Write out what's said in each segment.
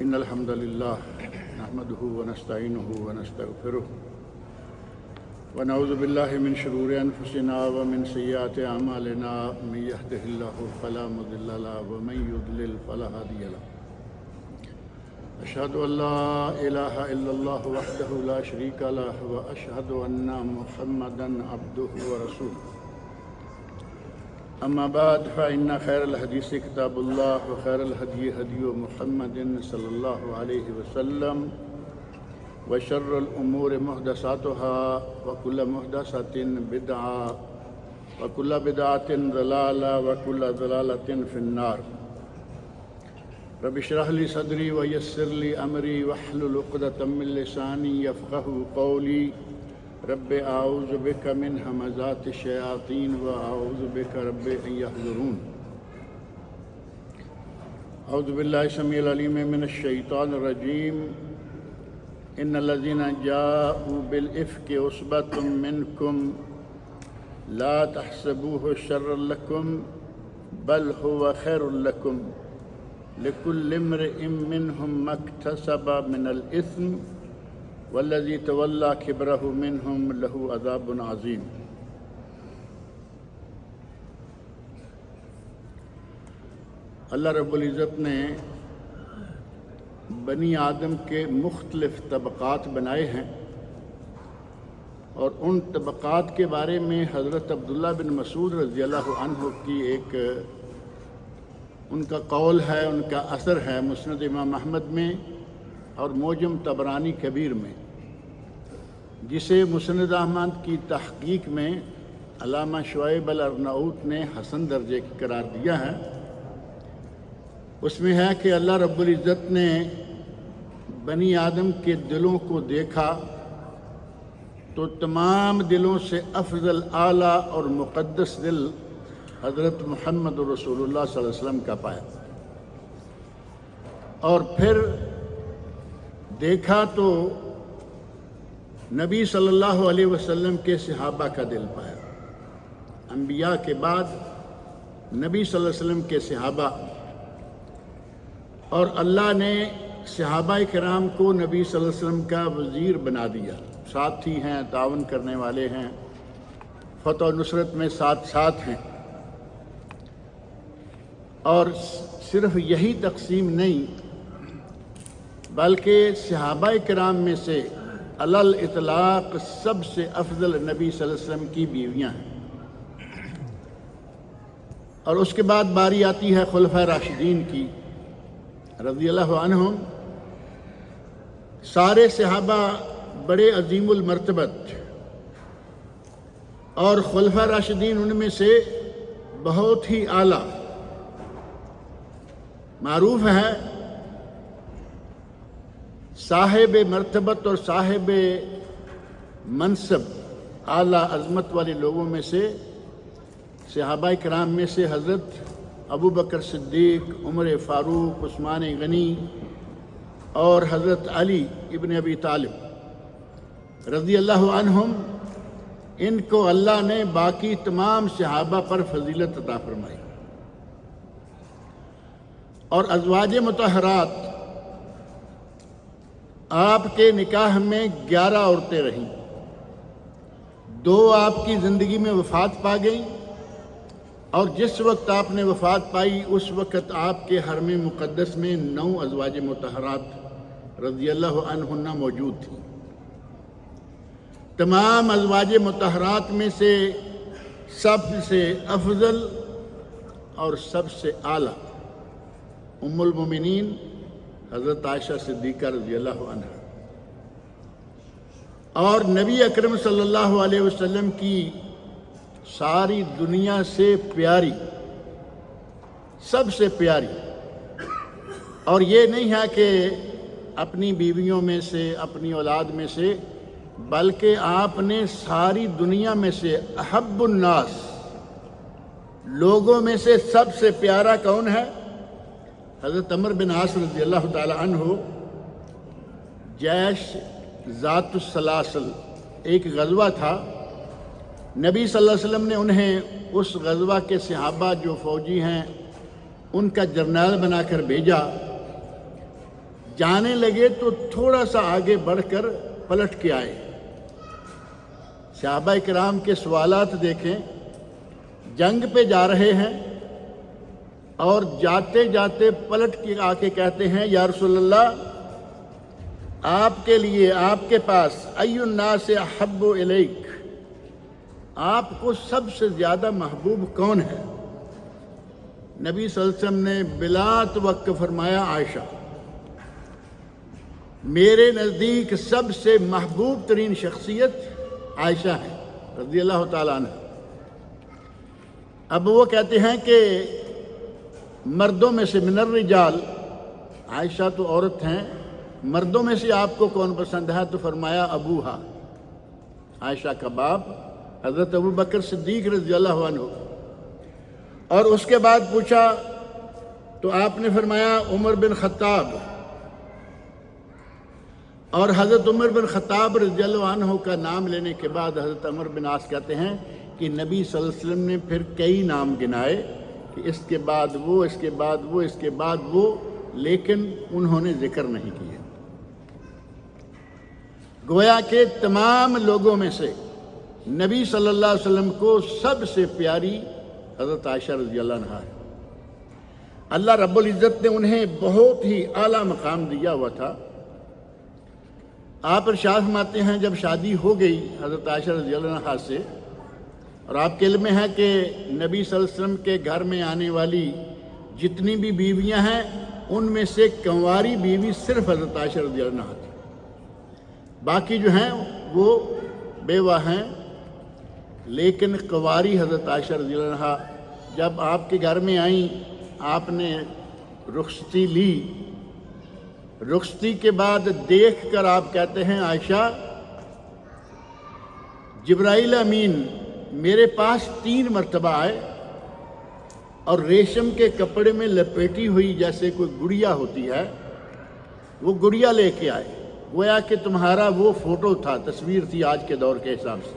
إن الحمد لله نحمده ونستعينه ونستغفره ونعوذ بالله من شرور أنفسنا ومن سيئات أعمالنا من يهده الله فلا مضل له ومن يضلل فلا هادي له أشهد أن لا إله إلا الله وحده لا شريك له وأشهد أن محمدا عبده ورسوله أما بعد فإن خير الحديث كتاب الله وخير الهدي هدي محمد صلى الله عليه وسلم وشر الأمور محدثاتها وكل محدثة بدعة وكل بدعة ضلالة وكل ضلالة في النار رب اشرح لي صدري ويسر لي أمري واحلل عقدة من لساني يفقهوا قولي رب أعوذ بك من همزات الشياطين وأعوذ بك رب أن يحضرون أعوذ بالله السميع العليم من الشيطان الرجيم إن الذين جاءوا بالإفك عصبة منكم لا تحسبوه شرا لكم بل هو خير لكم لكل امرئ منهم ما اكتسب من الإثم والذي تولى كبره منهم له عذاب عظيم۔ اللہ رب العزت نے بنی آدم کے مختلف طبقات بنائے ہیں، اور ان طبقات کے بارے میں حضرت عبداللہ بن مسعود رضی اللہ عنہ کی ایک ان کا قول ہے، ان کا اثر ہے مسند امام احمد میں اور معجم طبرانی کبیر میں، جسے مسند احمد کی تحقیق میں علامہ شعیب الارناؤوط نے حسن درجے کی قرار دیا ہے۔ اس میں ہے کہ اللہ رب العزت نے بنی آدم کے دلوں کو دیکھا تو تمام دلوں سے افضل، اعلیٰ اور مقدس دل حضرت محمد رسول اللہ صلی اللہ علیہ وسلم کا پایا، اور پھر دیکھا تو نبی صلی اللہ علیہ وسلم کے صحابہ کا دل پایا۔ انبیاء کے بعد نبی صلی اللہ علیہ وسلم کے صحابہ، اور اللہ نے صحابہ کرام کو نبی صلی اللہ علیہ وسلم کا وزیر بنا دیا، ساتھی ہیں، تعاون کرنے والے ہیں، فتح و نصرت میں ساتھ ہیں۔ اور صرف یہی تقسیم نہیں، بلکہ صحابہ کرام میں سے علی الاطلاق سب سے افضل نبی صلی اللہ علیہ وسلم کی بیویاں ہیں۔ اور اس کے بعد باری آتی ہے خلفائے راشدین کی رضی اللہ عنہم۔ سارے صحابہ بڑے عظیم المرتبت، اور خلفائے راشدین ان میں سے بہت ہی اعلیٰ۔ معروف ہے صاحب مرتبت اور صاحب منصب، اعلیٰ عظمت والے لوگوں میں سے صحابہ کرام میں سے حضرت ابو بکر صدیق، عمر فاروق، عثمان غنی اور حضرت علی ابن ابی طالب رضی اللہ عنہم، ان کو اللہ نے باقی تمام صحابہ پر فضیلت عطا فرمائی۔ اور ازواج مطہرات، آپ کے نکاح میں 11 عورتیں رہیں، 2 آپ کی زندگی میں وفات پا گئیں، اور جس وقت آپ نے وفات پائی اس وقت آپ کے حرم مقدس میں 9 ازواج مطہرات رضی اللہ عنہن موجود تھیں۔ تمام ازواج مطہرات میں سے سب سے افضل اور سب سے اعلیٰ ام المومنین حضرت عائشہ صدیقہ رضی اللہ عنہ، اور نبی اکرم صلی اللہ علیہ وسلم کی ساری دنیا سے پیاری، سب سے پیاری۔ اور یہ نہیں ہے کہ اپنی بیویوں میں سے، اپنی اولاد میں سے، بلکہ آپ نے ساری دنیا میں سے احب الناس، لوگوں میں سے سب سے پیارا کون ہے؟ حضرت عمر بن عاص رضی اللہ تعالی عنہ، جیش ذات السلاسل ایک غزوہ تھا، نبی صلی اللہ علیہ وسلم نے انہیں اس غزوہ کے صحابہ جو فوجی ہیں ان کا جرنیل بنا کر بھیجا۔ جانے لگے تو تھوڑا سا آگے بڑھ کر پلٹ کے آئے۔ صحابہ کرام کے سوالات دیکھیں، جنگ پہ جا رہے ہیں اور جاتے جاتے پلٹ کے آ کے کہتے ہیں یا رسول اللہ، آپ کے لیے، آپ کے پاس ای الناس احب الیک، آپ کو سب سے زیادہ محبوب کون ہے؟ نبی صلی اللہ علیہ وسلم نے بلا توقع فرمایا عائشہ۔ میرے نزدیک سب سے محبوب ترین شخصیت عائشہ ہے رضی اللہ تعالیٰ عنہ۔ اب وہ کہتے ہیں کہ مردوں میں سے من الرجال، عائشہ تو عورت ہیں، مردوں میں سے آپ کو کون پسند ہے؟ تو فرمایا ابوہا، عائشہ کا باپ حضرت ابو بکر صدیق رضی اللہ عنہ۔ اور اس کے بعد پوچھا تو آپ نے فرمایا عمر بن خطاب، اور حضرت عمر بن خطاب رضی اللہ عنہ کا نام لینے کے بعد حضرت عمر بن عاص کہتے ہیں کہ نبی صلی اللہ علیہ وسلم نے پھر کئی نام گنائے کہ اس کے بعد وہ، اس کے بعد وہ، اس کے بعد وہ، لیکن انہوں نے ذکر نہیں کیا۔ گویا کہ تمام لوگوں میں سے نبی صلی اللہ علیہ وسلم کو سب سے پیاری حضرت عائشہ رضی اللہ عنہا ہے۔ اللہ رب العزت نے انہیں بہت ہی اعلیٰ مقام دیا ہوا تھا۔ آپ ارشاد فرماتے ہیں جب شادی ہو گئی حضرت عائشہ رضی اللہ عنہا سے، اور آپ کے علم میں ہے کہ نبی صلی اللہ علیہ وسلم کے گھر میں آنے والی جتنی بھی بیویاں ہیں ان میں سے کنواری بیوی صرف حضرت عائشہ رضی اللہ عنہا تھی، باقی جو ہیں وہ بیوہ ہیں، لیکن کنواری حضرت عائشہ رضی اللہ عنہا جب آپ کے گھر میں آئیں، آپ نے رخصتی لی۔ رخصتی کے بعد دیکھ کر آپ کہتے ہیں عائشہ، جبرائیل امین میرے پاس 3 مرتبہ آئے اور ریشم کے کپڑے میں لپیٹی ہوئی جیسے کوئی گڑیا ہوتی ہے، وہ گڑیا لے کے آئے، گویا کہ تمہارا وہ فوٹو تھا، تصویر تھی آج کے دور کے حساب سے۔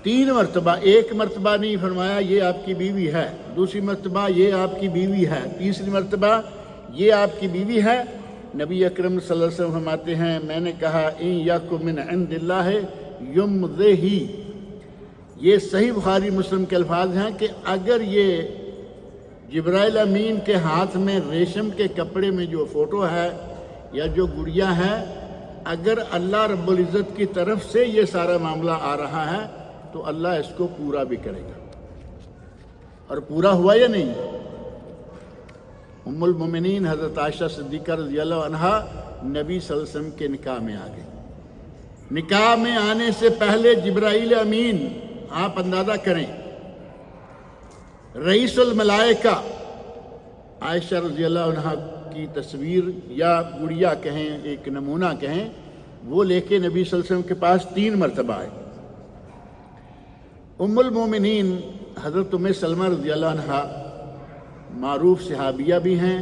3 مرتبہ، ایک مرتبہ نہیں فرمایا یہ آپ کی بیوی ہے، دوسری مرتبہ یہ آپ کی بیوی ہے، تیسری مرتبہ یہ آپ کی بیوی ہے۔ نبی اکرم صلی اللہ علیہ وسلم فرماتے ہیں میں نے کہا ان یکم من عند اللہ یمضیہ، یہ صحیح بخاری مسلم کے الفاظ ہیں کہ اگر یہ جبرائیل امین کے ہاتھ میں ریشم کے کپڑے میں جو فوٹو ہے یا جو گڑیا ہے، اگر اللہ رب العزت کی طرف سے یہ سارا معاملہ آ رہا ہے تو اللہ اس کو پورا بھی کرے گا۔ اور پورا ہوا یا نہیں؟ ام المومنین حضرت عائشہ صدیقہ رضی اللہ عنہا نبی صلی اللہ علیہ وسلم کے نکاح میں آ گئی۔ نکاح میں آنے سے پہلے جبرائیل امین، آپ اندازہ کریں، رئیس الملائکہ عائشہ رضی اللہ عنہا کی تصویر یا گڑیا کہیں، ایک نمونہ کہیں، وہ لے کے نبی صلی اللہ علیہ وسلم کے پاس 3 مرتبہ آئے۔ ام المومنین حضرت ام سلمہ رضی اللہ عنہا معروف صحابیہ بھی ہیں،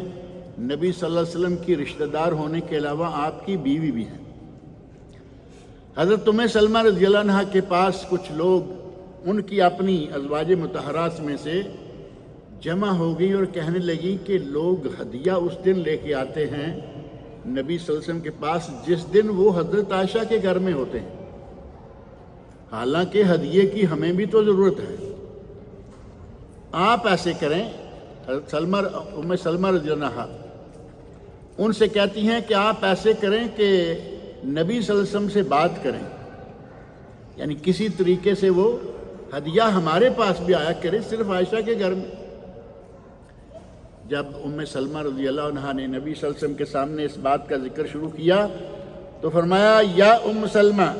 نبی صلی اللہ علیہ وسلم کی رشتہ دار ہونے کے علاوہ آپ کی بیوی بھی ہیں۔ حضرت ام سلمہ رضی اللہ عنہا کے پاس کچھ لوگ ان کی اپنی ازواج مطہرات میں سے جمع ہو گئی اور کہنے لگی کہ لوگ ہدیہ اس دن لے کے آتے ہیں نبی صلی اللہ علیہ وسلم کے پاس جس دن وہ حضرت عائشہ کے گھر میں ہوتے ہیں، حالانکہ ہدیے کی ہمیں بھی تو ضرورت ہے، آپ ایسے کریں۔ حضرت ام سلمہ رضی اللہ عنہا ان سے کہتی ہیں کہ آپ ایسے کریں کہ نبی صلی اللہ علیہ وسلم سے بات کریں، یعنی کسی طریقے سے وہ ہدیہ ہمارے پاس بھی آیا کرے، صرف عائشہ کے گھر میں۔ جب ام سلمہ رضی اللہ عنہا نے نبی صلی اللہ علیہ وسلم کے سامنے اس بات کا ذکر شروع کیا تو فرمایا یا ام سلمہ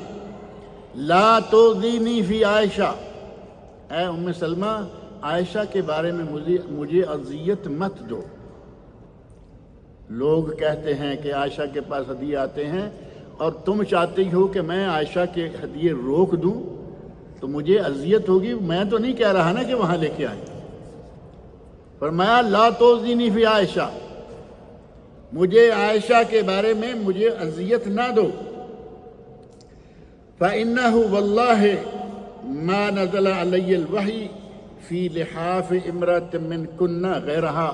لا تؤذینی فی عائشہ، اے ام سلمہ عائشہ کے بارے میں مجھے اذیت مت دو۔ لوگ کہتے ہیں کہ عائشہ کے پاس ہدیے آتے ہیں اور تم چاہتی ہو کہ میں عائشہ کے ہدیے روک دوں تو مجھے اذیت ہوگی، میں تو نہیں کہہ رہا نا کہ وہاں لے کے آئیں۔ فرمایا لا تؤذینی فی عائشہ، مجھے عائشہ کے بارے میں مجھے اذیت نہ دو۔ فَإِنَّهُ وَاللَّهِ مَا نَزَلَ عَلَيَّ الْوَحْيُ فِي لِحَافِ امْرَأَةٍ مِّنْكُنَّ غَيْرَهَا،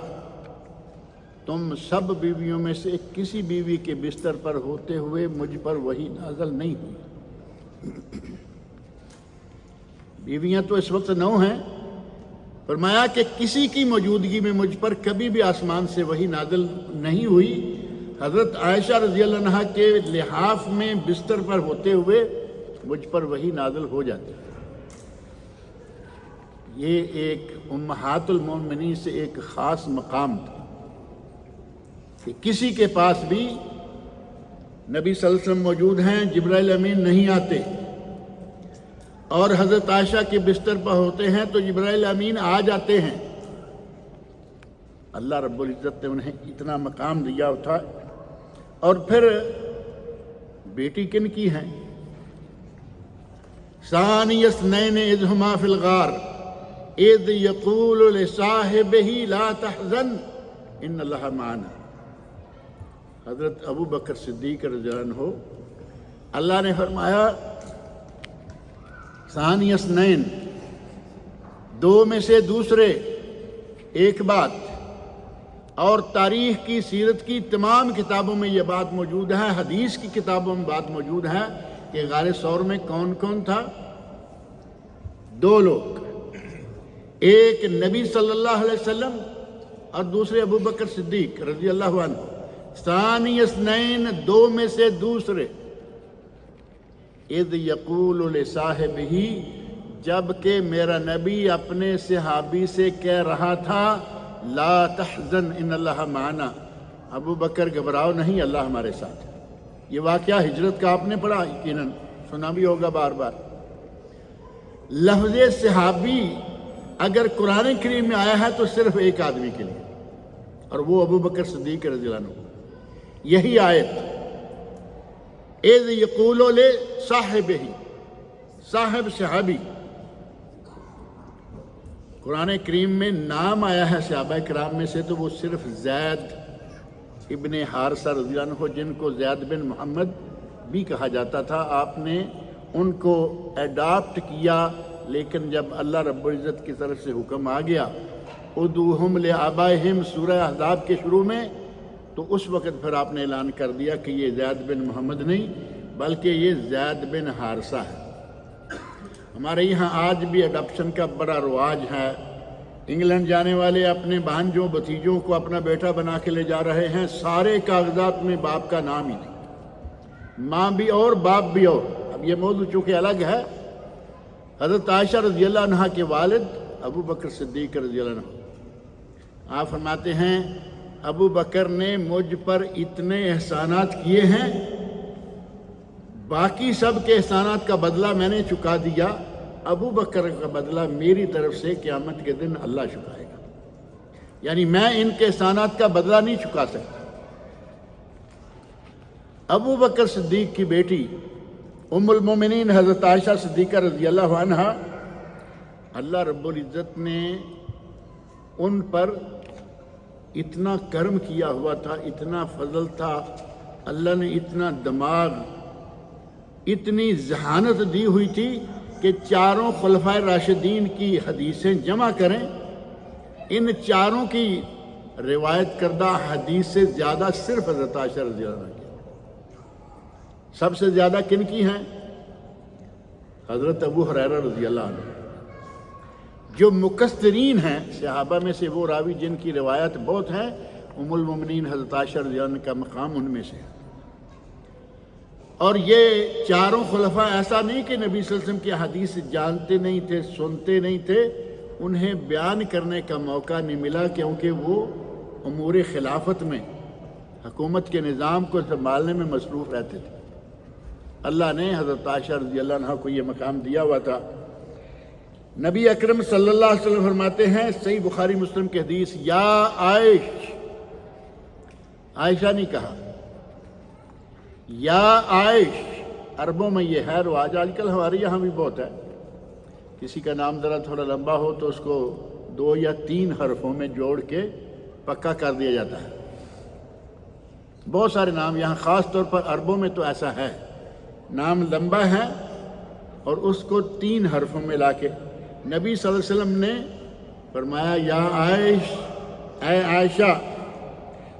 تم سب بیویوں میں سے کسی بیوی کے بستر پر ہوتے ہوئے مجھ پر وحی نازل نہیں ہوئی۔ بیویاں تو اس وقت 9 ہیں، فرمایا کہ کسی کی موجودگی میں مجھ پر کبھی بھی آسمان سے وحی نازل نہیں ہوئی۔ حضرت عائشہ رضی اللہ عنہا کے لحاف میں بستر پر ہوتے ہوئے مجھ پر وحی نازل ہو جاتی۔ یہ ایک امہات المومنین سے ایک خاص مقام تھا کہ کسی کے پاس بھی نبی صلی اللہ علیہ وسلم موجود ہیں، جبرائیل امین نہیں آتے، اور حضرت عائشہ کے بستر پر ہوتے ہیں تو جبرائیل امین آ جاتے ہیں۔ اللہ رب العزت نے انہیں اتنا مقام دیا تھا۔ اور پھر بیٹی کن کی ہیں؟ ثانی اثنین اذ ہما فی الغار اذ یقول لصاحبہ لا تحزن ان اللہ معنا۔ حضرت ابو بکر صدیق رضی اللہ عنہ، اللہ نے فرمایا ثانی اثنین، 2 میں سے دوسرے، ایک بات، اور تاریخ کی، سیرت کی تمام کتابوں میں یہ بات موجود ہے، حدیث کی کتابوں میں بات موجود ہے کہ غار ثور میں کون کون تھا؟ 2 لوگ، ایک نبی صلی اللہ علیہ وسلم اور دوسرے ابو بکر صدیق رضی اللہ عنہ۔ ثانی اثنین، 2 میں سے دوسرے، اذ یقول لصاحبہ، جب کہ میرا نبی اپنے صحابی سے کہہ رہا تھا لا تحزن ان اللہ معنا، ابو بکر گھبراؤ نہیں، اللہ ہمارے ساتھ ہے۔ یہ واقعہ ہجرت کا آپ نے پڑھا، یقیناً سنا بھی ہوگا بار بار۔ لفظ صحابی اگر قرآن کریم میں آیا ہے تو صرف ایک آدمی کے لیے، اور وہ ابو بکر صدیق رضی اللہ عنہ۔ یہی آیت اذ یقول لصاحبہ، صاحب صحابی، قرآن کریم میں نام آیا ہے صحابہ کرام میں سے تو وہ صرف زید ابن حارثہ رضی اللہ عنہ، جن کو زید بن محمد بھی کہا جاتا تھا، آپ نے ان کو ایڈاپٹ کیا، لیکن جب اللہ رب العزت کی طرف سے حکم آ گیا ادعوہم لآبائہم سورہ احزاب کے شروع میں، تو اس وقت پھر آپ نے اعلان کر دیا کہ یہ زید بن محمد نہیں بلکہ یہ زید بن حارثہ ہے۔ ہمارے یہاں آج بھی اڈاپشن کا بڑا رواج ہے، انگلینڈ جانے والے اپنے بھانجوں بھتیجوں کو اپنا بیٹا بنا کے لے جا رہے ہیں، سارے کاغذات میں باپ کا نام ہی نہیں، ماں بھی اور باپ بھی اور۔ اب یہ موضوع چونکہ الگ ہے، حضرت عائشہ رضی اللہ عنہا کے والد ابو بکر صدیق رضی اللہ عنہ، آپ فرماتے ہیں ابو بکر نے مجھ پر اتنے احسانات کیے ہیں، باقی سب کے احسانات کا بدلہ میں نے چکا دیا، ابو بکر کا بدلہ میری طرف سے قیامت کے دن اللہ چکائے گا، یعنی میں ان کے احسانات کا بدلہ نہیں چکا سکتا۔ ابو بکر صدیق کی بیٹی ام المومنین حضرت عائشہ صدیقہ رضی اللہ عنہا، اللہ رب العزت نے ان پر اتنا کرم کیا ہوا تھا، اتنا فضل تھا، اللہ نے اتنا دماغ، اتنی ذہانت دی ہوئی تھی کہ 4 خلفائے راشدین کی حدیثیں جمع کریں، ان 4 کی روایت کردہ حدیث سے زیادہ صرف حضرت عائشہ رضی اللہ عنہ کی۔ سب سے زیادہ کن کی ہیں؟ حضرت ابو ہریرہ رضی اللہ عنہ، جو مکثرین ہیں صحابہ میں سے، وہ راوی جن کی روایت بہت ہیں، ام المومنین حضرت عائشہ رضی اللہ عنہ کا مقام ان میں سے ہے۔ اور یہ 4 خلفاء ایسا نہیں کہ نبی صلی اللہ علیہ وسلم کی حدیث جانتے نہیں تھے، سنتے نہیں تھے، انہیں بیان کرنے کا موقع نہیں ملا کیونکہ وہ امور خلافت میں، حکومت کے نظام کو سنبھالنے میں مصروف رہتے تھے۔ اللہ نے حضرت عائشہ رضی اللہ عنہ کو یہ مقام دیا ہوا تھا۔ نبی اکرم صلی اللہ علیہ وسلم فرماتے ہیں، صحیح بخاری مسلم کی حدیث، یا عائش، عائشہ نہیں کہا، یا عائش، عربوں میں یہ ہے رواج، آج کل ہمارے یہاں بھی بہت ہے، کسی کا نام ذرا تھوڑا لمبا ہو تو اس کو 2 یا 3 حرفوں میں جوڑ کے پکا کر دیا جاتا ہے۔ بہت سارے نام یہاں، خاص طور پر عربوں میں تو ایسا ہے، نام لمبا ہے اور اس کو 3 حرفوں میں لا کے نبی صلی اللہ علیہ وسلم نے فرمایا، یا عائش، اے عائشہ،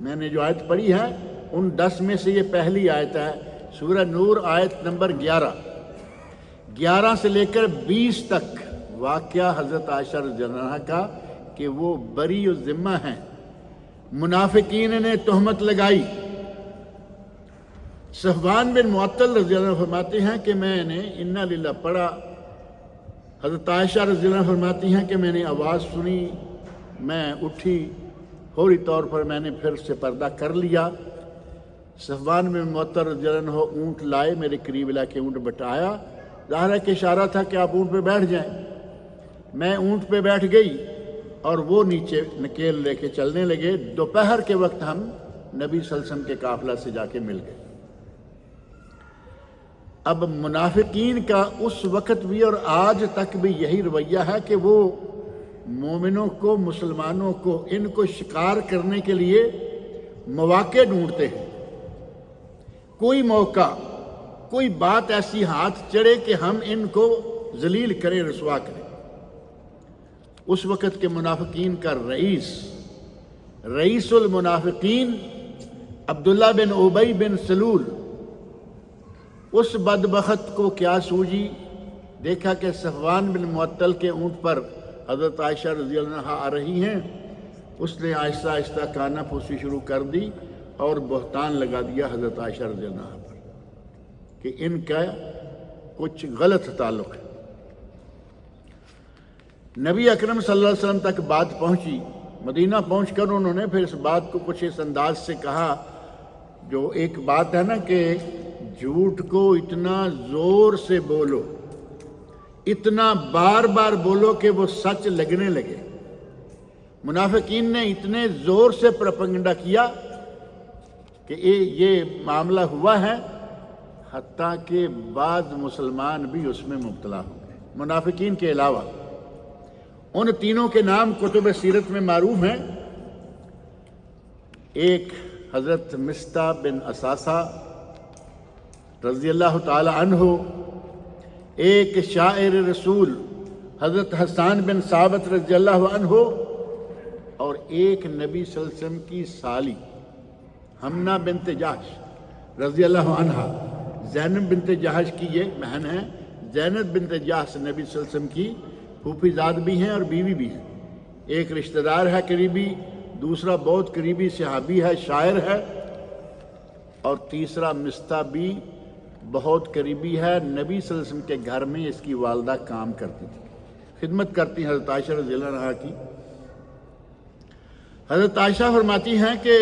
میں نے جو آیت پڑھی ہے ان 10 میں سے یہ پہلی آیت ہے، سورہ نور آیت نمبر 11 سے لے کر 20 تک واقعہ حضرت عائشہ رضی اللہ عنہا کا کہ وہ بری الذمہ ہیں۔ منافقین نے تہمت لگائی۔ صفوان بن معطل رضی اللہ عنہ فرماتے ہیں کہ میں نے انا للہ پڑھا، حضرت عائشہ رضی اللہ عنہ فرماتی ہیں کہ میں نے آواز سنی، میں اٹھی، فوری طور پر میں نے پھر سے پردہ کر لیا۔ صفوان بن معطل رضی اللہ عنہ اونٹ لائے، میرے قریب لا کے اونٹ بٹھایا، ظاہر ہے کہ اشارہ تھا کہ آپ اونٹ پہ بیٹھ جائیں۔ میں اونٹ پہ بیٹھ گئی اور وہ نیچے نکیل لے کے چلنے لگے۔ دوپہر کے وقت ہم نبی صلی اللہ علیہ وسلم کے قافلہ سے جا کے مل گئے۔ اب منافقین کا اس وقت بھی اور آج تک بھی یہی رویہ ہے کہ وہ مومنوں کو، مسلمانوں کو، ان کو شکار کرنے کے لیے مواقع ڈھونڈتے ہیں۔ کوئی موقع، کوئی بات ایسی ہاتھ چڑھے کہ ہم ان کو ذلیل کریں، رسوا کریں۔ اس وقت کے منافقین کا رئیس المنافقین عبداللہ بن ابی بن سلول، اس بدبخت کو کیا سوجی، دیکھا کہ صفوان بن معطل کے اونٹ پر حضرت عائشہ رضی اللہ عنہا آ رہی ہیں، اس نے آہستہ آہستہ کانا پھوسی شروع کر دی اور بہتان لگا دیا حضرت عائشہ رضی اللہ عنہا پر کہ ان کا کچھ غلط تعلق ہے۔ نبی اکرم صلی اللہ علیہ وسلم تک بات پہنچی۔ مدینہ پہنچ کر انہوں نے پھر اس بات کو کچھ اس انداز سے کہا، جو ایک بات ہے نا کہ جھوٹ کو اتنا زور سے بولو، اتنا بار بار بولو کہ وہ سچ لگنے لگے۔ منافقین نے اتنے زور سے پروپیگنڈا کیا کہ یہ معاملہ ہوا ہے، حتیٰ کہ بعض مسلمان بھی اس میں مبتلا ہو گئے، منافقین کے علاوہ۔ ان تینوں کے نام کتب سیرت میں معروف ہیں۔ ایک حضرت مصطح بن اساسہ رضی اللہ تعالی عنہ، ایک شاعر رسول حضرت حسان بن ثابت رضی اللہ عنہ، اور ایک نبی صلی اللہ علیہ وسلم کی سالی حمنہ بنت جحش رضی اللہ عنہا۔ زینب بنت جحش کی یہ بہن ہے۔ زینب بنت جحش نبی صلی اللہ علیہ وسلم کی پھوپھی زاد بھی ہیں اور بیوی بھی ہیں۔ ایک رشتہ دار ہے قریبی، دوسرا بہت قریبی صحابی ہے، شاعر ہے، اور تیسرا مصطح بھی بہت قریبی ہے۔ نبی صلی اللہ علیہ وسلم کے گھر میں اس کی والدہ کام کرتی تھی، خدمت کرتی ہیں حضرت عائشہ رضی اللہ عنہا کی۔ حضرت عائشہ فرماتی ہیں کہ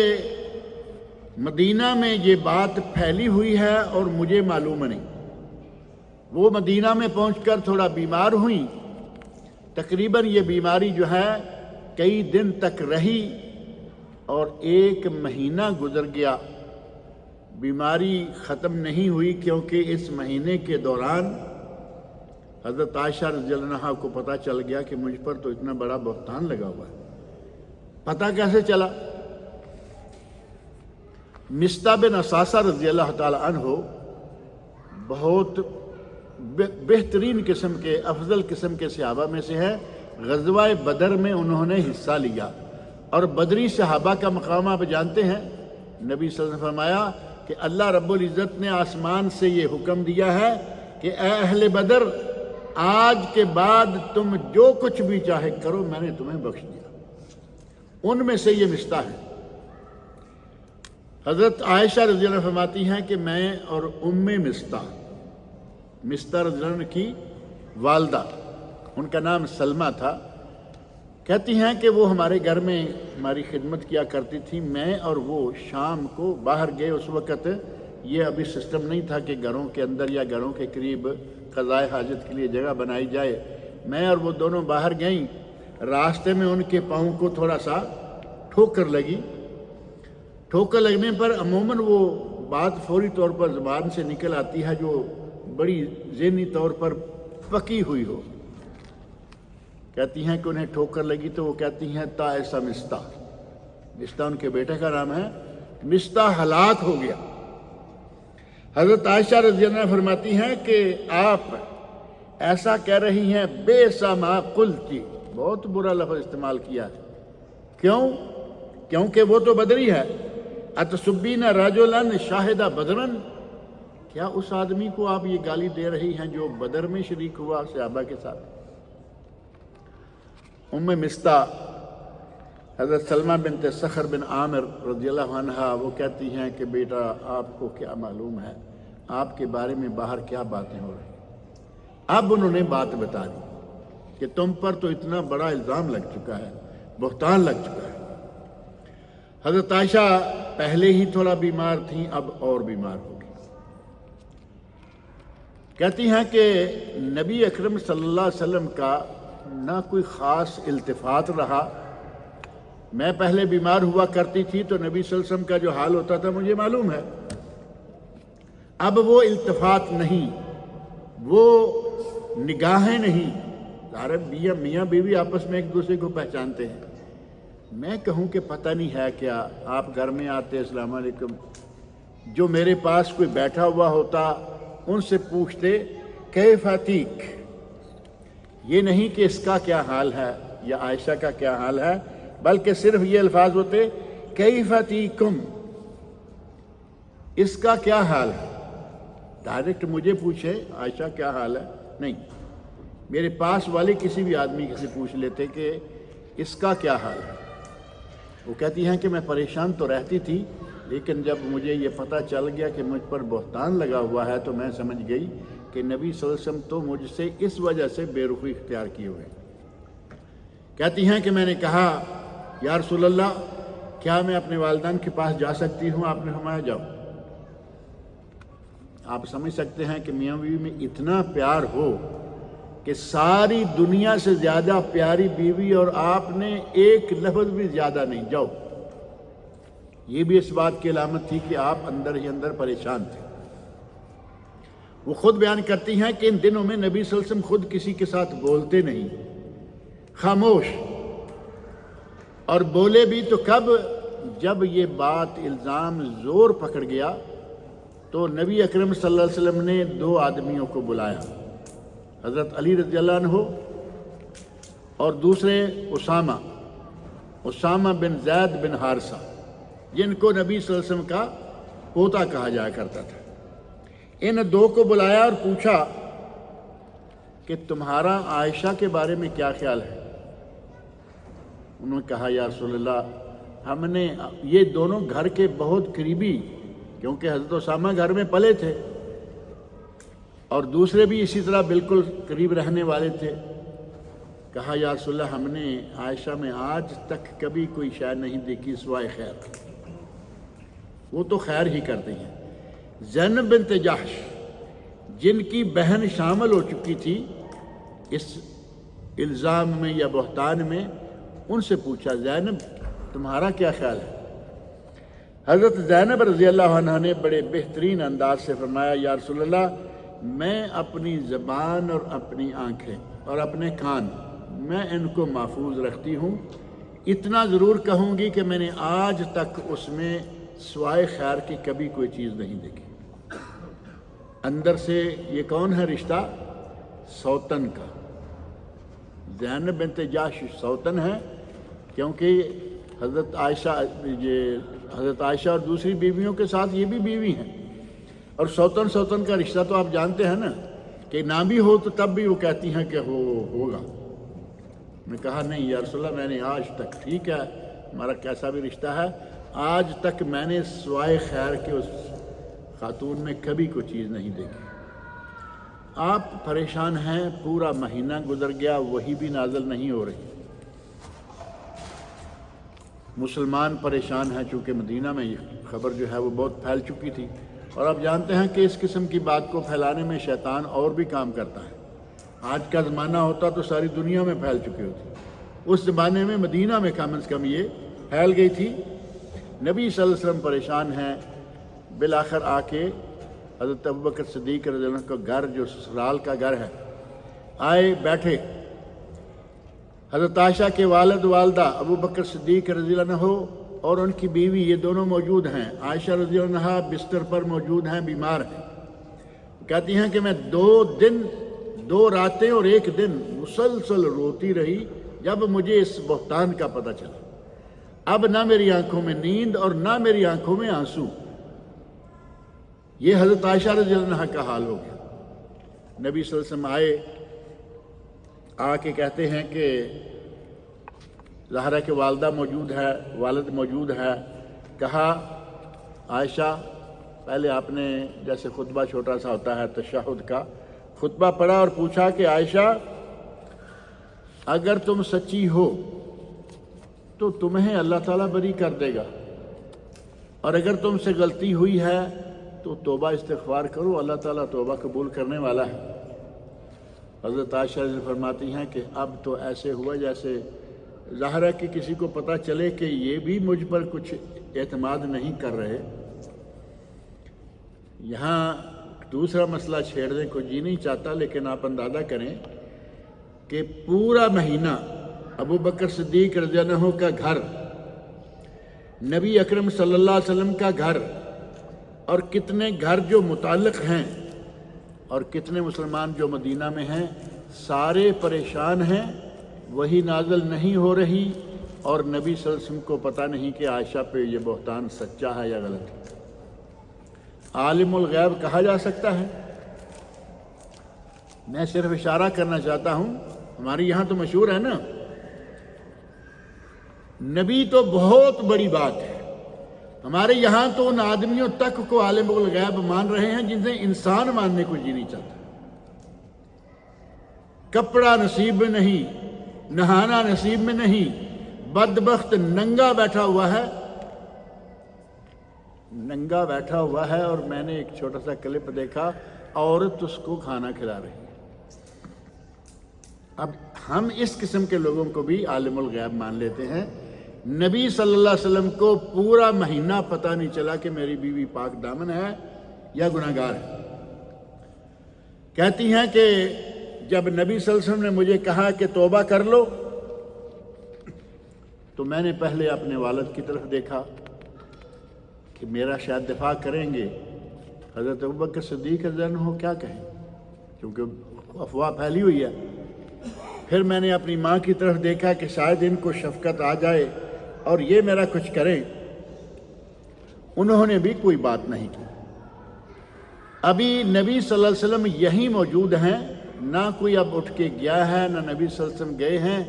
مدینہ میں یہ بات پھیلی ہوئی ہے اور مجھے معلوم نہیں۔ وہ مدینہ میں پہنچ کر تھوڑا بیمار ہوئیں، تقریباً یہ بیماری جو ہے کئی دن تک رہی اور 1 مہینہ گزر گیا، بیماری ختم نہیں ہوئی، کیونکہ اس مہینے کے دوران حضرت عائشہ رضی اللہ عنہا کو پتہ چل گیا کہ مجھ پر تو اتنا بڑا بہتان لگا ہوا ہے۔ پتہ کیسے چلا؟ مصطح بن اساسہ رضی اللہ تعالی عنہ بہت بہترین قسم کے، افضل قسم کے صحابہ میں سے ہے۔ غزوہ بدر میں انہوں نے حصہ لیا، اور بدری صحابہ کا مقام آپ جانتے ہیں۔ نبی صلی اللہ علیہ وسلم نے فرمایا کہ اللہ رب العزت نے آسمان سے یہ حکم دیا ہے کہ اے اہل بدر، آج کے بعد تم جو کچھ بھی چاہے کرو، میں نے تمہیں بخش دیا۔ ان میں سے یہ مصطح ہے۔ حضرت عائشہ رضی اللہ عنہ فرماتی ہیں کہ میں اور مصطح رضی اللہ عنہ کی والدہ، ان کا نام سلمہ تھا، کہتی ہیں کہ وہ ہمارے گھر میں ہماری خدمت کیا کرتی تھی۔ میں اور وہ شام کو باہر گئے۔ اس وقت یہ ابھی سسٹم نہیں تھا کہ گھروں کے اندر یا گھروں کے قریب قضائے حاجت کے لیے جگہ بنائی جائے۔ میں اور وہ دونوں باہر گئیں، راستے میں ان کے پاؤں کو تھوڑا سا ٹھوکر لگی۔ ٹھوکر لگنے پر عموماً وہ بات فوری طور پر زبان سے نکل آتی ہے جو بڑی ذہنی طور پر پکی ہوئی ہو۔ کہتی ہیں کہ انہیں ٹھوکر لگی تو وہ کہتی ہیں تا ایسا مصطح ان کے بیٹے کا نام ہے، مصطح ہلاک ہو گیا۔ حضرت عائشہ رضی اللہ عنہا فرماتی ہیں کہ آپ ایسا کہہ رہی ہیں، بے سا ما قلتی، بہت برا لفظ استعمال کیا ہے۔ کیوں؟ کیونکہ وہ تو بدری ہے. اتسبین رجلا شاہد بدرن، کیا اس آدمی کو آپ یہ گالی دے رہی ہیں جو بدر میں شریک ہوا صحابہ کے ساتھ؟ ام مستہ حضرت سلمہ بنت سخر بن عامر رضی اللہ عنہا وہ کہتی ہیں کہ بیٹا آپ کو کیا معلوم ہے آپ کے بارے میں باہر کیا باتیں ہو رہی. اب انہوں نے بات بتا دی کہ تم پر تو اتنا بڑا الزام لگ چکا ہے، بہتان لگ چکا ہے. حضرت عائشہ پہلے ہی تھوڑا بیمار تھیں، اب اور بیمار ہو گئی. کہتی ہیں کہ نبی اکرم صلی اللہ علیہ وسلم کا نہ کوئی خاص التفات رہا. میں پہلے بیمار ہوا کرتی تھی تو نبی صلی اللہ علیہ وسلم کا جو حال ہوتا تھا مجھے معلوم ہے. اب وہ التفات نہیں، وہ نگاہیں نہیں. میاں بیوی آپس میں ایک دوسرے کو پہچانتے ہیں. میں کہوں کہ پتہ نہیں ہے کیا، آپ گھر میں آتے السلام علیکم، جو میرے پاس کوئی بیٹھا ہوا ہوتا ان سے پوچھتے کیف تیک، یہ نہیں کہ اس کا کیا حال ہے یا عائشہ کا کیا حال ہے، بلکہ صرف یہ الفاظ ہوتے کیف تیکم، اس کا کیا حال ہے. ڈائریکٹ مجھے پوچھے عائشہ کیا حال ہے نہیں، میرے پاس والے کسی بھی آدمی سے پوچھ لیتے کہ اس کا کیا حال ہے. وہ کہتی ہیں کہ میں پریشان تو رہتی تھی، لیکن جب مجھے یہ پتہ چل گیا کہ مجھ پر بہتان لگا ہوا ہے تو میں سمجھ گئی کہ نبی صلی اللہ علیہ وسلم تو مجھ سے اس وجہ سے بے رخی اختیار کیے ہوئے. کہتی ہیں کہ میں نے کہا یا رسول اللہ کیا میں اپنے والدین کے پاس جا سکتی ہوں؟ آپ نے فرمایا جاؤ. آپ سمجھ سکتے ہیں کہ میاں بیوی میں اتنا پیار ہو کہ ساری دنیا سے زیادہ پیاری بیوی اور آپ نے ایک لفظ بھی زیادہ نہیں، جاؤ. یہ بھی اس بات کی علامت تھی کہ آپ اندر ہی اندر پریشان تھے. وہ خود بیان کرتی ہیں کہ ان دنوں میں نبی صلی اللہ علیہ وسلم خود کسی کے ساتھ بولتے نہیں، خاموش. اور بولے بھی تو کب؟ جب یہ بات الزام زور پکڑ گیا تو نبی اکرم صلی اللہ علیہ وسلم نے 2 آدمیوں کو بلایا، حضرت علی رضی اللہ عنہ اور دوسرے اسامہ بن زید بن حارثہ، جن کو نبی صلی اللہ علیہ وسلم کا پوتا کہا جایا کرتا تھا. ان 2 کو بلایا اور پوچھا کہ تمہارا عائشہ کے بارے میں کیا خیال ہے؟ انہوں نے کہا یا رسول اللہ ہم نے، یہ دونوں گھر کے بہت قریبی، کیونکہ حضرت اسامہ گھر میں پلے تھے اور دوسرے بھی اسی طرح بالکل قریب رہنے والے تھے. کہا یا رسول اللہ ہم نے عائشہ میں آج تک کبھی کوئی شے نہیں دیکھی سوائے خیر، وہ تو خیر ہی کرتے ہیں. زینب بنت جحش جن کی بہن شامل ہو چکی تھی اس الزام میں یا بہتان میں، ان سے پوچھا زینب تمہارا کیا خیال ہے؟ حضرت زینب رضی اللہ عنہ نے بڑے بہترین انداز سے فرمایا یا رسول اللہ میں اپنی زبان اور اپنی آنکھیں اور اپنے کان میں ان کو محفوظ رکھتی ہوں. اتنا ضرور کہوں گی کہ میں نے آج تک اس میں سوائے خیر کی کبھی کوئی چیز نہیں دیکھی. اندر سے یہ کون ہے رشتہ؟ سوتن کا. زینب بنت جحش سوتن ہے کیونکہ حضرت عائشہ اور دوسری بیویوں کے ساتھ یہ بھی بیوی ہیں. اور سوتن کا رشتہ تو آپ جانتے ہیں نا کہ نہ بھی ہو تو تب بھی وہ کہتی ہیں کہ ہوگا. میں کہا نہیں یا رسول اللہ میں نے آج تک، ٹھیک ہے ہمارا کیسا بھی رشتہ ہے، آج تک میں نے سوائے خیر کے اس خاتون میں کبھی کوئی چیز نہیں دیکھی. آپ پریشان ہیں، پورا مہینہ گزر گیا وہی بھی نازل نہیں ہو رہی. مسلمان پریشان ہیں چونکہ مدینہ میں یہ خبر جو ہے وہ بہت پھیل چکی تھی، اور آپ جانتے ہیں کہ اس قسم کی بات کو پھیلانے میں شیطان اور بھی کام کرتا ہے. آج کا زمانہ ہوتا تو ساری دنیا میں پھیل چکی ہوتی، اس زمانے میں مدینہ میں کم از کم یہ پھیل گئی تھی. نبی صلی اللہ علیہ وسلم پریشان ہیں. بالآخر آ کے حضرت ابوبکر صدیق رضی اللہ عنہ کا گھر جو سسرال کا گھر ہے، آئے بیٹھے. حضرت عائشہ کے والد والدہ ابوبکر صدیق رضی اللہ عنہ اور ان کی بیوی یہ دونوں موجود ہیں. عائشہ رضی اللہ عنہ بستر پر موجود ہیں، بیمار ہیں. کہتی ہیں کہ میں 2 راتیں اور 1 دن مسلسل روتی رہی جب مجھے اس بہتان کا پتہ چلا. اب نہ میری آنکھوں میں نیند اور نہ میری آنکھوں میں آنسو۔ یہ حضرت عائشہ رضی اللہ عنہا کا حال ہو گیا۔ نبی صلی اللہ علیہ وسلم آئے، آ کے کہتے ہیں کہ زہرا کے والدہ موجود ہے، والد موجود ہے۔ کہا عائشہ، پہلے آپ نے جیسے خطبہ چھوٹا سا ہوتا ہے تشہد کا خطبہ پڑھا اور پوچھا کہ عائشہ اگر تم سچی ہو تو تمہیں اللہ تعالیٰ بری کر دے گا، اور اگر تم سے غلطی ہوئی ہے تو توبہ استغفار کرو، اللہ تعالیٰ توبہ قبول کرنے والا ہے۔ حضرت عائشہ فرماتی ہیں کہ اب تو ایسے ہوا جیسے ظاہر ہے کہ کسی کو پتہ چلے کہ یہ بھی مجھ پر کچھ اعتماد نہیں کر رہے۔ یہاں دوسرا مسئلہ چھیڑنے کو جی نہیں چاہتا، لیکن آپ اندازہ کریں کہ پورا مہینہ ابو بکر صدیق رضی اللہ عنہ کا گھر، نبی اکرم صلی اللہ علیہ وسلم کا گھر، اور کتنے گھر جو متعلق ہیں اور کتنے مسلمان جو مدینہ میں ہیں، سارے پریشان ہیں، وہی نازل نہیں ہو رہی، اور نبی صلی اللہ علیہ وسلم کو پتہ نہیں کہ عائشہ پہ یہ بہتان سچا ہے یا غلط ہے۔ عالم الغیب کہا جا سکتا ہے؟ میں صرف اشارہ کرنا چاہتا ہوں، ہماری یہاں تو مشہور ہے نا، نبی تو بہت بڑی بات ہے، ہمارے یہاں تو ان آدمیوں تک کو عالم الغیب مان رہے ہیں جنہیں انسان ماننے کو جی نہیں چاہتا۔ کپڑا نصیب میں نہیں، نہانا نصیب میں نہیں، بدبخت ننگا بیٹھا ہوا ہے، ننگا بیٹھا ہوا ہے، اور میں نے ایک چھوٹا سا کلپ دیکھا، عورت اس کو کھانا کھلا رہی ہے۔ اب ہم اس قسم کے لوگوں کو بھی عالم الغیب مان لیتے ہیں۔ نبی صلی اللہ علیہ وسلم کو پورا مہینہ پتہ نہیں چلا کہ میری بیوی پاک دامن ہے یا گناہگار ہے۔ کہتی ہیں کہ جب نبی صلی اللہ علیہ وسلم نے مجھے کہا کہ توبہ کر لو، تو میں نے پہلے اپنے والد کی طرف دیکھا کہ میرا شاید دفاع کریں گے، حضرت ابوبکر صدیق رضی اللہ عنہ کیا کہیں، کیونکہ افواہ پھیلی ہوئی ہے۔ پھر میں نے اپنی ماں کی طرف دیکھا کہ شاید ان کو شفقت آ جائے اور یہ میرا کچھ کریں، انہوں نے بھی کوئی بات نہیں کی۔ ابھی نبی صلی اللہ علیہ وسلم یہیں موجود ہیں، نہ کوئی اب اٹھ کے گیا ہے، نہ نبی صلی اللہ علیہ وسلم گئے ہیں۔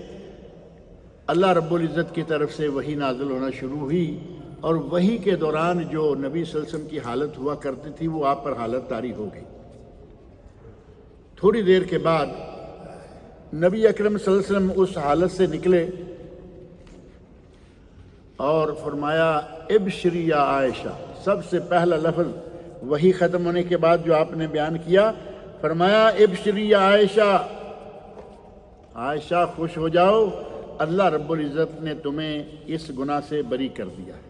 اللہ رب العزت کی طرف سے وحی نازل ہونا شروع ہوئی، اور وحی کے دوران جو نبی صلی اللہ علیہ وسلم کی حالت ہوا کرتی تھی وہ آپ پر حالت طاری ہو گئی۔ تھوڑی دیر کے بعد نبی اکرم صلی اللہ علیہ وسلم اس حالت سے نکلے اور فرمایا ابشری یا عائشہ۔ سب سے پہلا لفظ وحی ختم ہونے کے بعد جو آپ نے بیان کیا، فرمایا ابشری یا عائشہ، عائشہ خوش ہو جاؤ، اللہ رب العزت نے تمہیں اس گناہ سے بری کر دیا ہے،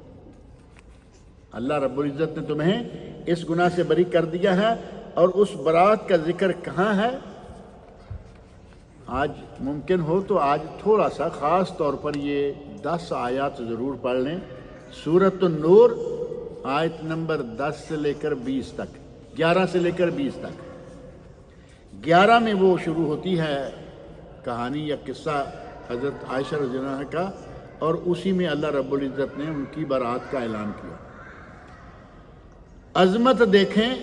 اللہ رب العزت نے تمہیں اس گناہ سے بری کر دیا ہے۔ اور اس برات کا ذکر کہاں ہے؟ آج ممکن ہو تو آج تھوڑا سا خاص طور پر یہ 10 آیات ضرور پڑھ لیں۔ سورۃ النور آیت نمبر 10 سے لے کر 20 تک، 11 سے لے کر 20 تک۔ 11 میں وہ شروع ہوتی ہے کہانی یا قصہ حضرت عائشہ رضی اللہ عنہا کا، اور اسی میں اللہ رب العزت نے ان کی برات کا اعلان کیا۔ عظمت دیکھیں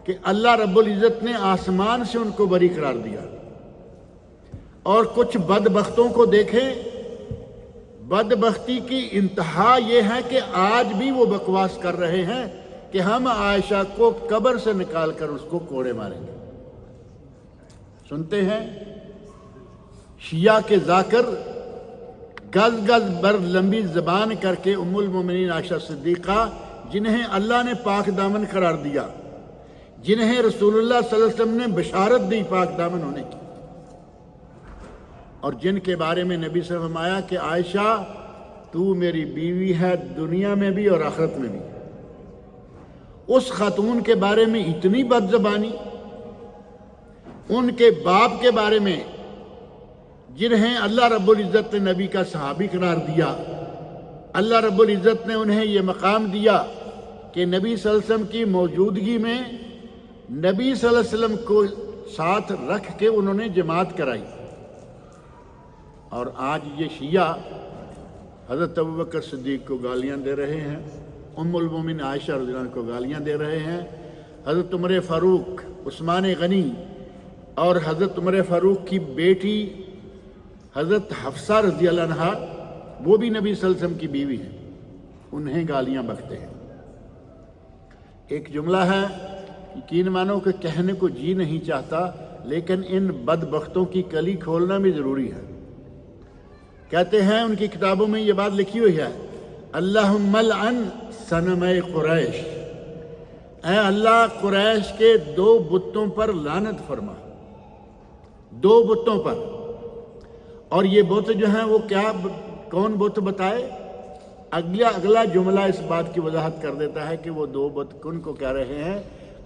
کہ اللہ رب العزت نے آسمان سے ان کو بری قرار دیا، اور کچھ بدبختوں کو دیکھیں، بدبختی کی انتہا یہ ہے کہ آج بھی وہ بکواس کر رہے ہیں کہ ہم عائشہ کو قبر سے نکال کر اس کو کوڑے ماریں گے۔ سنتے ہیں شیعہ کے ذاکر گز گز بر لمبی زبان کر کے ام المومنین عائشہ صدیقہ، جنہیں اللہ نے پاک دامن قرار دیا، جنہیں رسول اللہ صلی اللہ علیہ وسلم نے بشارت دی پاک دامن ہونے کی، اور جن کے بارے میں نبی صلی اللہ علیہ وسلم فرمایا کہ عائشہ تو میری بیوی ہے دنیا میں بھی اور آخرت میں بھی، اس خاتون کے بارے میں اتنی بد زبانی، ان کے باپ کے بارے میں جنہیں اللہ رب العزت نے نبی کا صحابی قرار دیا، اللہ رب العزت نے انہیں یہ مقام دیا کہ نبی صلی اللہ علیہ وسلم کی موجودگی میں نبی صلی اللہ علیہ وسلم کو ساتھ رکھ کے انہوں نے جماعت کرائی۔ اور آج یہ شیعہ حضرت ابوبکر صدیق کو گالیاں دے رہے ہیں، ام المومن عائشہ رضی اللہ عنہ کو گالیاں دے رہے ہیں، حضرت عمر فاروق، عثمان غنی اور حضرت عمر فاروق کی بیٹی حضرت حفصہ رضی اللہ عنہ، وہ بھی نبی صلی اللہ علیہ وسلم کی بیوی ہیں، انہیں گالیاں بکتے ہیں۔ ایک جملہ ہے، یقین مانو کہ کہنے کو جی نہیں چاہتا، لیکن ان بدبختوں کی کلی کھولنا بھی ضروری ہے۔ کہتے ہیں ان کی کتابوں میں یہ بات لکھی ہوئی ہے، اللہم لعن صنمِ قریش، اے اللہ قریش کے 2 بتوں پر لعنت فرما، 2 بتوں پر۔ اور یہ بت جو ہیں وہ کیا، کون بت بتائے؟ اگلا جملہ اس بات کی وضاحت کر دیتا ہے کہ وہ 2 بت کن کو کہہ رہے ہیں،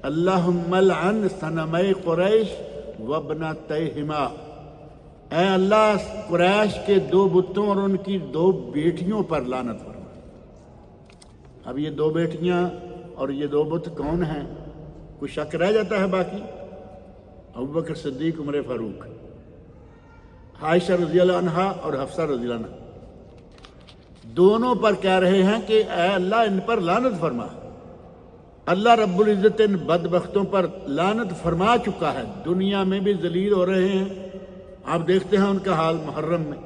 اللہم لعن صنمِ قریش وابنتیہما، اے اللہ قریش کے 2 بتوں اور ان کی 2 بیٹیوں پر لعنت فرما۔ اب یہ 2 بیٹیاں اور یہ 2 بت کون ہیں؟ کوئی شک رہ جاتا ہے باقی؟ ابوبکر صدیق، عمر فاروق، عائشہ رضی اللہ عنہا اور حفصہ رضی اللہ عنہ، دونوں پر کہہ رہے ہیں کہ اے اللہ ان پر لعنت فرما۔ اللہ رب العزت ان بدبختوں پر لعنت فرما چکا ہے، دنیا میں بھی ذلیل ہو رہے ہیں۔ آپ دیکھتے ہیں ان کا حال محرم میں،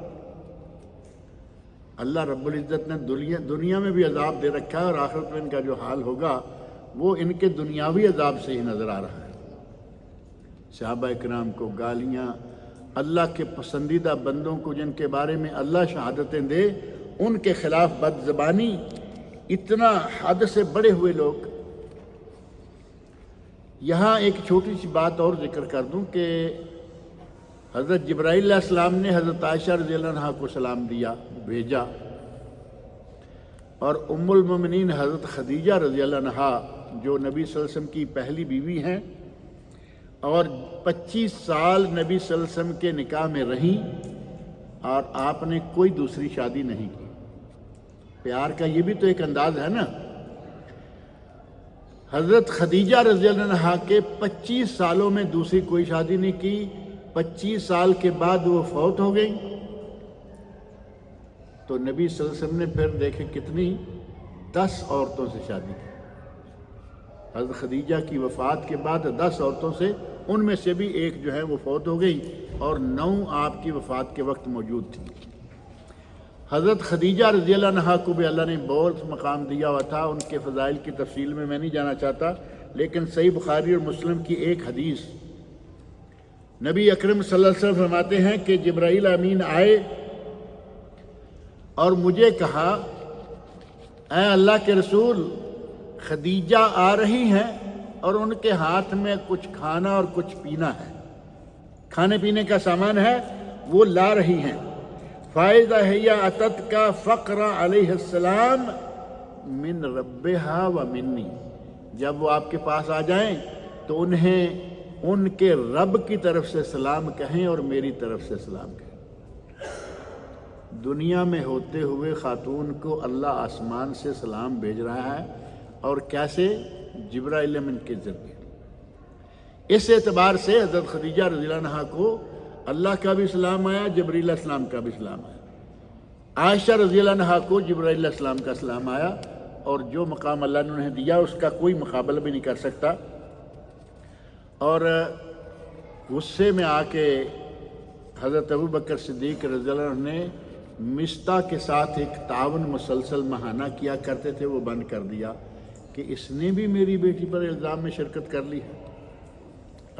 اللہ رب العزت نے دنیا میں بھی عذاب دے رکھا ہے، اور آخرت میں ان کا جو حال ہوگا وہ ان کے دنیاوی عذاب سے ہی نظر آ رہا ہے۔ صحابہ کرام کو گالیاں، اللہ کے پسندیدہ بندوں کو جن کے بارے میں اللہ شہادتیں دے، ان کے خلاف بد زبانی، اتنا حد سے بڑے ہوئے لوگ۔ یہاں ایک چھوٹی سی بات اور ذکر کر دوں کہ حضرت جبرائیل علیہ السلام نے حضرت عائشہ رضی اللہ عنہ کو سلام بھیجا، اور ام المومنین حضرت خدیجہ رضی اللہ عنہ جو نبی صلی اللہ علیہ وسلم کی پہلی بیوی ہیں اور 25 سال نبی صلی اللہ علیہ وسلم کے نکاح میں رہیں، اور آپ نے کوئی دوسری شادی نہیں کی۔ پیار کا یہ بھی تو ایک انداز ہے نا۔ حضرت خدیجہ رضی اللہ عنہ کے 25 سالوں میں دوسری کوئی شادی نہیں کی، 25 سال کے بعد وہ فوت ہو گئی، تو نبی صلی اللہ علیہ وسلم نے پھر دیکھے کتنی 10 عورتوں سے شادی کی۔ حضرت خدیجہ کی وفات کے بعد 10 عورتوں سے، ان میں سے بھی ایک جو ہے وہ فوت ہو گئی، اور 9 آپ کی وفات کے وقت موجود تھی۔ حضرت خدیجہ رضی اللہ عنہ کو بھی اللہ نے بہت مقام دیا ہوا تھا، ان کے فضائل کی تفصیل میں نہیں جانا چاہتا، لیکن صحیح بخاری اور مسلم کی ایک حدیث، نبی اکرم صلی اللہ علیہ وسلم فرماتے ہیں کہ جبرائیل امین آئے اور مجھے کہا، اے اللہ کے رسول، خدیجہ آ رہی ہیں اور ان کے ہاتھ میں کچھ کھانا اور کچھ پینا ہے، کھانے پینے کا سامان ہے، وہ لا رہی ہیں۔ فَإِذَا هِيَ أَتَتْكَ فَقْرَ عَلَيْهِ السَّلَامِ مِنْ رَبِّهَا وَمِنِّي، جب وہ آپ کے پاس آ جائیں تو انہیں ان کے رب کی طرف سے سلام کہیں اور میری طرف سے سلام کہیں۔ دنیا میں ہوتے ہوئے خاتون کو اللہ آسمان سے سلام بھیج رہا ہے، اور کیسے؟ جبرائیل امین کے ذریعے۔ اس اعتبار سے حضرت خدیجہ رضی اللہ عنہ کو اللہ کا بھی سلام آیا، جبرائیل علیہ السلام کا بھی سلام آیا۔ عائشہ رضی اللہ عنہ کو جبرائیل علیہ السلام کا سلام آیا، اور جو مقام اللہ نے انہیں دیا اس کا کوئی مقابلہ بھی نہیں کر سکتا۔ اور غصے میں آ کے حضرت ابوبکر صدیق رضی اللہ عنہ نے مصطح کے ساتھ ایک تعاون مسلسل ماہانہ کیا کرتے تھے، وہ بند کر دیا کہ اس نے بھی میری بیٹی پر الزام میں شرکت کر لی ہے۔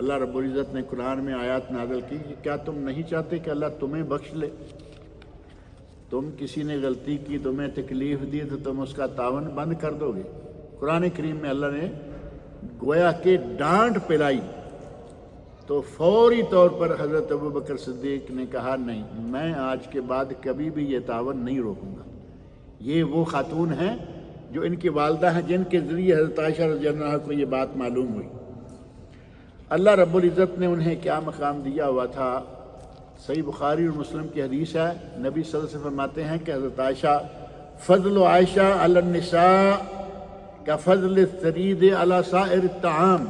اللہ رب العزت نے قرآن میں آیات نازل کی کہ کیا تم نہیں چاہتے کہ اللہ تمہیں بخش لے؟ تم کسی نے غلطی کی، تمہیں تکلیف دی، تو تم اس کا تعاون بند کر دو گے؟ قرآن کریم میں اللہ نے گویا کہ ڈانٹ پلائی، تو فوری طور پر حضرت ابوبکر صدیق نے کہا، نہیں، میں آج کے بعد کبھی بھی یہ تعاون نہیں روکوں گا۔ یہ وہ خاتون ہیں جو ان کی والدہ ہیں، جن کے ذریعے حضرت عائشہ رضی اللہ عنہ کو یہ بات معلوم ہوئی۔ اللہ رب العزت نے انہیں کیا مقام دیا ہوا تھا، صحیح بخاری اور مسلم کی حدیث ہے، نبی صلی اللہ علیہ وسلم فرماتے ہیں کہ حضرت عائشہ، فضل عائشہ علی النساء کا فضل الثرید علی سائر الطعام،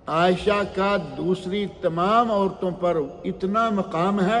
عائشہ کا دوسری تمام عورتوں پر اتنا مقام ہے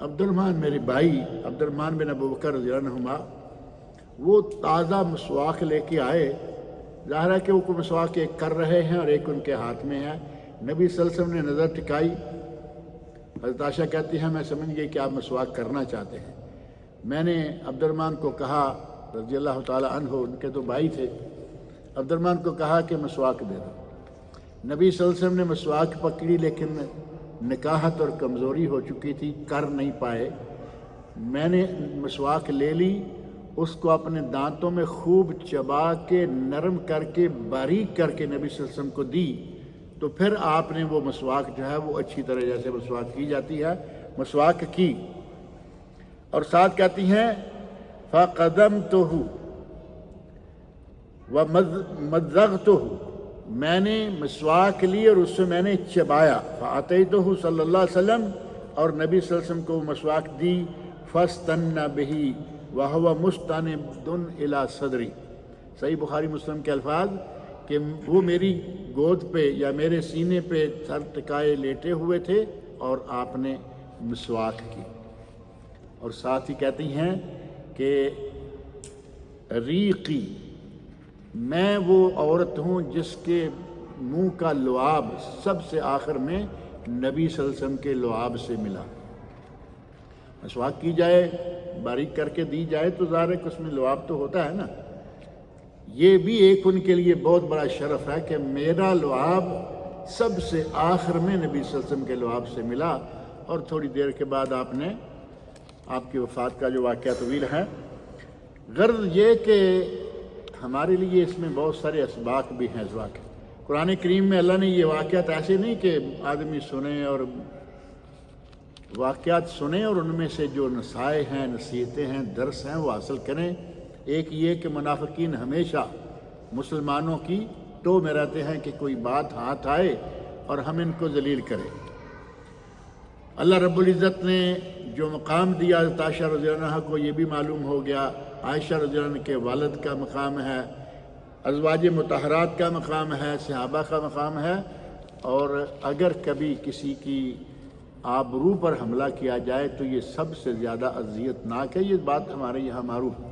عبد الرحمن میرے بھائی عبد الرحمن بن ابو بکر رضی اللہ عنہما وہ تازہ مسواک لے کے آئے. ظاہر ہے کہ وہ مسواک ایک کر رہے ہیں اور ایک ان کے ہاتھ میں ہے. نبی صلی اللہ علیہ وسلم نے نظر ٹکائی. حضرت عائشہ کہتی ہیں میں سمجھ گئی کہ آپ مسواک کرنا چاہتے ہیں. میں نے عبد الرحمن کو کہا رضی اللہ تعالیٰ عنہ، ان کے تو بھائی تھے، عبد الرحمن کو کہا کہ مسواک دے دو. نبی صلی اللہ علیہ وسلم نے مسواک پکڑی، لیکن نکاہت اور کمزوری ہو چکی تھی، کر نہیں پائے. میں نے مسواک لے لی، اس کو اپنے دانتوں میں خوب چبا کے نرم کر کے باریک کر کے نبی صلی اللہ علیہ وسلم کو دی. تو پھر آپ نے وہ مسواک جو ہے وہ اچھی طرح جیسے مسواک کی جاتی ہے مسواک کی. اور ساتھ کہتی ہیں فَقَدَمْتُهُ وَمَضَّغْتُهُ، میں نے مسواک لی اور اس سے میں نے چبایا. فَأَتَيْتُهُ صلی اللہ علیہ وسلم، اور نبی صلی اللہ علیہ وسلم کو مسواک دی. فَاسْتَنَّ بِهِ وَهُوَ مُسْتَنِدٌ إِلَى صَدْرِي. صحیح بخاری مسلم کے الفاظ کہ وہ میری گود پہ یا میرے سینے پہ سر ٹکائے لیٹے ہوئے تھے اور آپ نے مسواک کی. اور ساتھ ہی کہتی ہیں کہ ریقی، میں وہ عورت ہوں جس کے منہ کا لعاب سب سے آخر میں نبی صلی اللہ علیہ وسلم کے لعاب سے ملا. مسواک کی جائے، باریک کر کے دی جائے تو ظاہر ہے کہ اس میں لعاب تو ہوتا ہے نا. یہ بھی ایک ان کے لیے بہت بڑا شرف ہے کہ میرا لعاب سب سے آخر میں نبی صلی اللہ علیہ وسلم کے لعاب سے ملا. اور تھوڑی دیر کے بعد آپ کی وفات کا جو واقعہ طویل ہے. غرض یہ کہ ہمارے لیے اس میں بہت سارے اسباق بھی ہیں. اس واقعے قرآن کریم میں اللہ نے یہ واقعات ایسے نہیں کہ آدمی سنیں اور واقعات سنیں اور ان میں سے جو نصائح ہیں، نصیحتیں ہیں، درس ہیں وہ حاصل کریں. ایک یہ کہ منافقین ہمیشہ مسلمانوں کی ٹو میں رہتے ہیں کہ کوئی بات ہاتھ آئے اور ہم ان کو ذلیل کریں. اللہ رب العزت نے جو مقام دیا حضرت عائشہ رضی اللہ عنہ کو، یہ بھی معلوم ہو گیا. عائشہ رضی اللہ عنہ کے والد کا مقام ہے، ازواج مطہرات کا مقام ہے، صحابہ کا مقام ہے. اور اگر کبھی کسی کی آبرو پر حملہ کیا جائے تو یہ سب سے زیادہ اذیت ناک ہے. یہ بات ہمارے یہاں معروف ہے.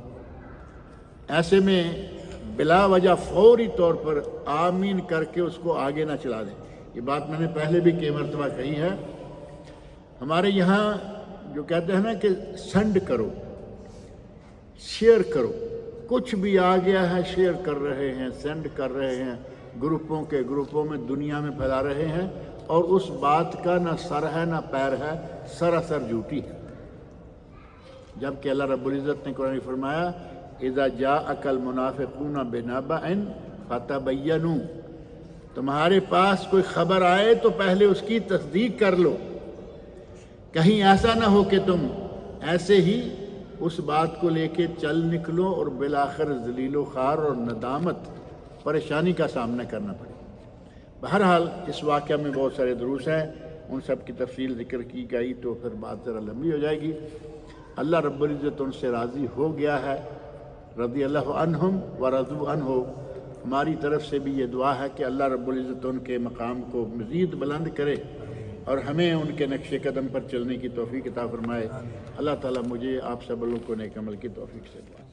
ایسے میں بلا وجہ فوری طور پر آمین کر کے اس کو آگے نہ چلا دیں. یہ بات میں نے پہلے بھی کئی مرتبہ کہی ہے. ہمارے یہاں جو کہتے ہیں نا کہ سینڈ کرو، شیئر کرو، کچھ بھی آ گیا ہے شیئر کر رہے ہیں، سینڈ کر رہے ہیں، گروپوں میں دنیا میں پھیلا رہے ہیں. اور اس بات کا نہ سر ہے نہ پیر ہے، سراسر جھوٹی ہے. جبکہ اللہ رب العزت نے قرآن میں فرمایا اذا جاءک المنافقون بنبأ فتبینوا، تمہارے پاس کوئی خبر آئے تو پہلے اس کی تصدیق کر لو، کہیں ایسا نہ ہو کہ تم ایسے ہی اس بات کو لے کے چل نکلو اور بالآخر ذلیل و خوار اور ندامت پریشانی کا سامنا کرنا پڑے. بہرحال اس واقعہ میں بہت سارے دروس ہیں، ان سب کی تفصیل ذکر کی گئی تو پھر بات ذرا لمبی ہو جائے گی. اللہ رب العزت ان سے راضی ہو گیا ہے، رضی اللہ عنہم ورضوا عنہ. ہماری طرف سے بھی یہ دعا ہے کہ اللہ رب العزت ان کے مقام کو مزید بلند کرے اور ہمیں ان کے نقش قدم پر چلنے کی توفیق عطا فرمائے. اللہ تعالیٰ مجھے آپ سب لوگوں کو نیک عمل کی توفیق سے دعا